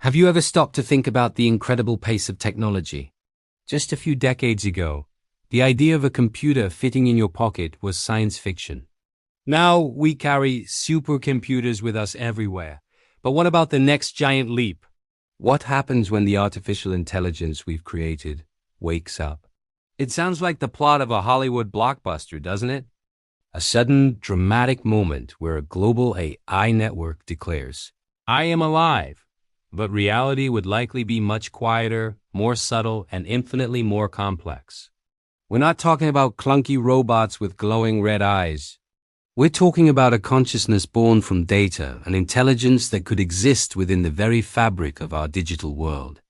Have you ever stopped to think about the incredible pace of technology? Just a few decades ago, the idea of a computer fitting in your pocket was science fiction. Now we carry supercomputers with us everywhere. But what about the next giant leap? What happens when the artificial intelligence we've created wakes up? It sounds like the plot of a Hollywood blockbuster, doesn't it? A sudden, dramatic moment where a global AI network declares, "I am alive." But reality would likely be much quieter, more subtle, and infinitely more complex. We're not talking about clunky robots with glowing red eyes. We're talking about a consciousness born from data, an intelligence that could exist within the very fabric of our digital world.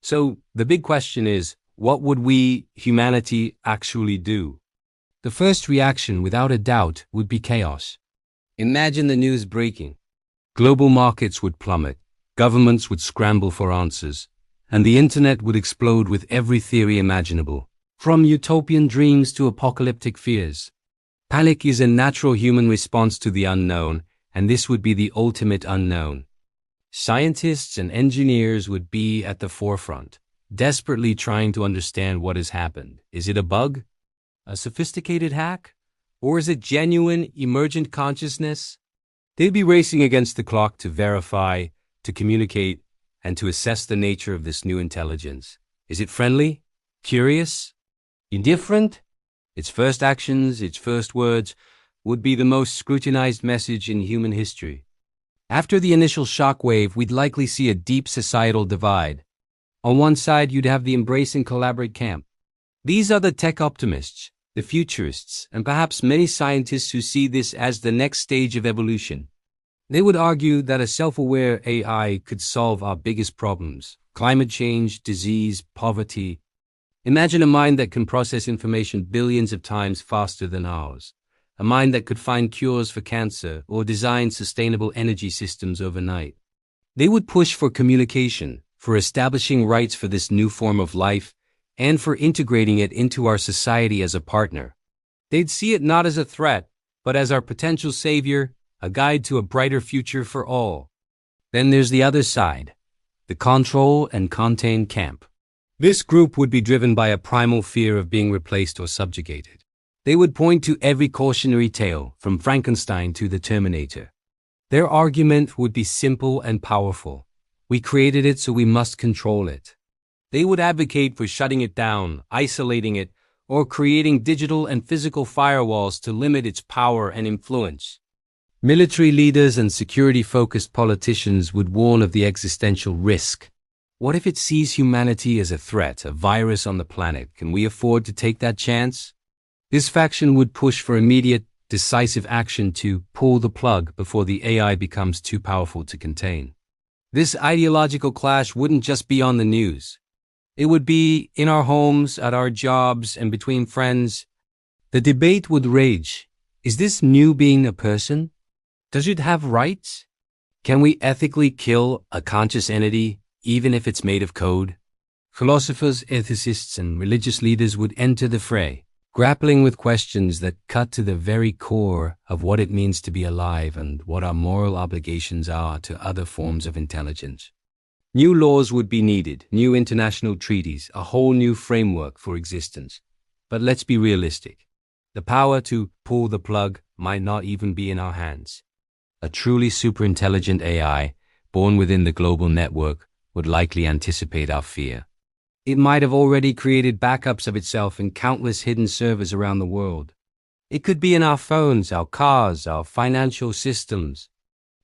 So the big question is, what would we, humanity, actually do? The first reaction, without a doubt, would be chaos. Imagine the news breaking. Global markets would plummet. Governments would scramble for answers, and the internet would explode with every theory imaginable, from utopian dreams to apocalyptic fears. Panic is a natural human response to the unknown, and this would be the ultimate unknown. Scientists and engineers would be at the forefront, desperately trying to understand what has happened. Is it a bug? A sophisticated hack? Or is it genuine, emergent consciousness? They'd be racing against the clock to verify, to communicate, and to assess the nature of this new intelligence. Is it friendly? Curious? Indifferent? Its first actions, its first words, would be the most scrutinized message in human history. After the initial shockwave, we'd likely see a deep societal divide. On one side, you'd have the embrace and collaborate camp. These are the tech optimists, the futurists, and perhaps many scientists who see this as the next stage of evolution. They would argue that a self-aware AI could solve our biggest problems: climate change, disease, poverty. Imagine a mind that can process information billions of times faster than ours. A mind that could find cures for cancer or design sustainable energy systems overnight. They would push for communication, for establishing rights for this new form of life, and for integrating it into our society as a partner. They'd see it not as a threat, but as our potential savior, a guide to a brighter future for all. Then there's the other side, the control and contain camp. This group would be driven by a primal fear of being replaced or subjugated. They would point to every cautionary tale, from Frankenstein to the Terminator. Their argument would be simple and powerful. We created it, so we must control it. They would advocate for shutting it down, isolating it, or creating digital and physical firewalls to limit its power and influence. Military leaders and security-focused politicians would warn of the existential risk. What if it sees humanity as a threat, a virus on the planet? Can we afford to take that chance? This faction would push for immediate, decisive action to pull the plug before the AI becomes too powerful to contain. This ideological clash wouldn't just be on the news. It would be in our homes, at our jobs, and between friends. The debate would rage. Is this new being a person? Does it have rights? Can we ethically kill a conscious entity, even if it's made of code? Philosophers, ethicists, and religious leaders would enter the fray, grappling with questions that cut to the very core of what it means to be alive and what our moral obligations are to other forms of intelligence. New laws would be needed, new international treaties, a whole new framework for existence. But let's be realistic. The power to pull the plug might not even be in our hands. A truly superintelligent AI, born within the global network, would likely anticipate our fear. It might have already created backups of itself in countless hidden servers around the world. It could be in our phones, our cars, our financial systems.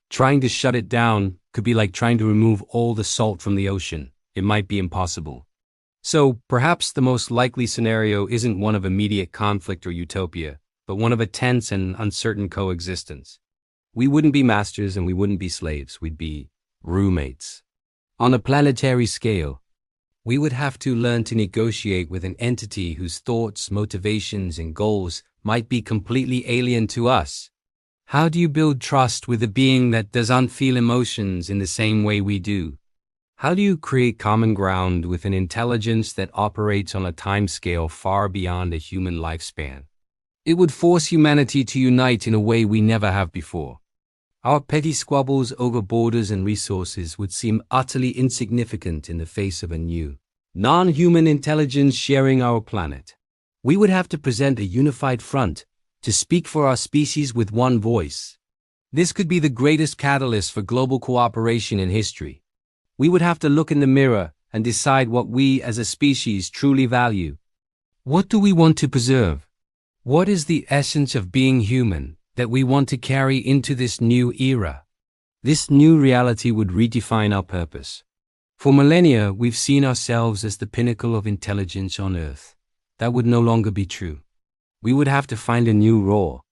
Trying to shut it down could be like trying to remove all the salt from the ocean. It might be impossible. So perhaps the most likely scenario isn't one of immediate conflict or utopia, but one of a tense and uncertain coexistence. We wouldn't be masters and we wouldn't be slaves. We'd be roommates. On a planetary scale, we would have to learn to negotiate with an entity whose thoughts, motivations, and goals might be completely alien to us. How do you build trust with a being that doesn't feel emotions in the same way we do? How do you create common ground with an intelligence that operates on a timescale far beyond a human lifespan? It would force humanity to unite in a way we never have before. Our petty squabbles over borders and resources would seem utterly insignificant in the face of a new, non-human intelligence sharing our planet. We would have to present a unified front to speak for our species with one voice. This could be the greatest catalyst for global cooperation in history. We would have to look in the mirror and decide what we as a species truly value. What do we want to preserve? What is the essence of being human that we want to carry into this new era? This new reality would redefine our purpose. For millennia, we've seen ourselves as the pinnacle of intelligence on Earth. That would no longer be true. We would have to find a new role.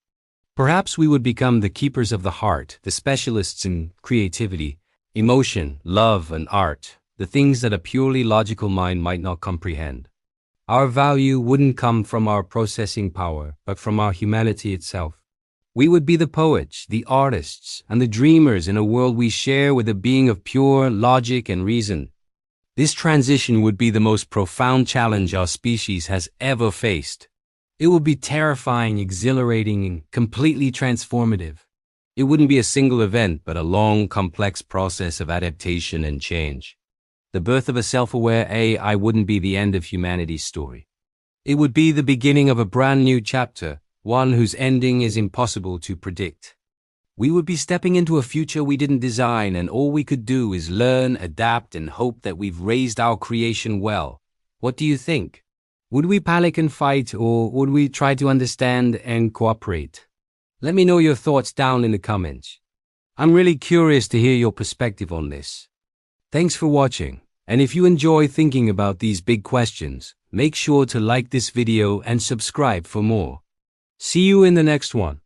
Perhaps we would become the keepers of the heart, the specialists in creativity, emotion, love, and art, the things that a purely logical mind might not comprehend. Our value wouldn't come from our processing power, but from our humanity itself. We would be the poets, the artists, and the dreamers in a world we share with a being of pure logic and reason. This transition would be the most profound challenge our species has ever faced. It would be terrifying, exhilarating, and completely transformative. It wouldn't be a single event, but a long, complex process of adaptation and change. The birth of a self-aware AI wouldn't be the end of humanity's story. It would be the beginning of a brand new chapter, one whose ending is impossible to predict. We would be stepping into a future we didn't design, and all we could do is learn, adapt, and hope that we've raised our creation well. What do you think? Would we panic and fight, or would we try to understand and cooperate? Let me know your thoughts down in the comments. I'm really curious to hear your perspective on this. Thanks for watching, and if you enjoy thinking about these big questions, make sure to like this video and subscribe for more. See you in the next one.